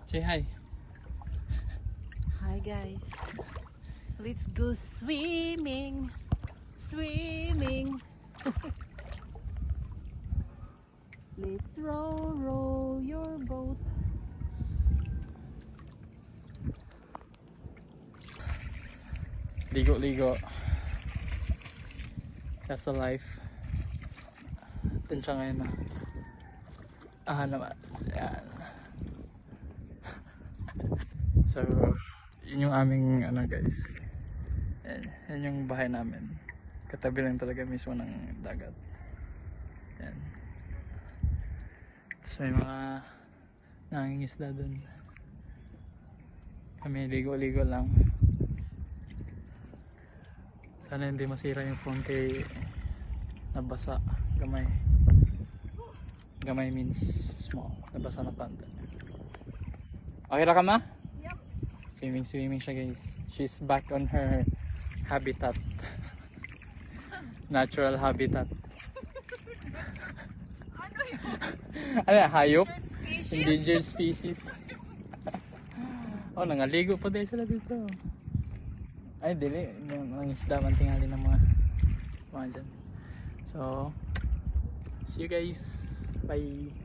Say hi. Hi guys. Let's go swimming. Swimming. Let's row your boat. Ligo-ligo. That's the life. Ito siya ngayon na. Naman. Yan. So, yun yung aming guys. Yan yung bahay namin. Katabi lang talaga mismo ng dagat. Yan. Tapos may mga nangingisda dun. Kami ligo-ligo lang. Sana hindi masira yung phone kay nabasa. Gamay means small. Nabasa na panta. Okay ra ka ma? Yep. Swimming siya guys. She's back on her habitat. Natural habitat. Ano yun? Ano yan? Hayop? Species? Endangered species. Oh, nangaligo pa din sila dito. Ay, dili. Mga isda man tingali ng mga dyan. So, see you guys. Bye.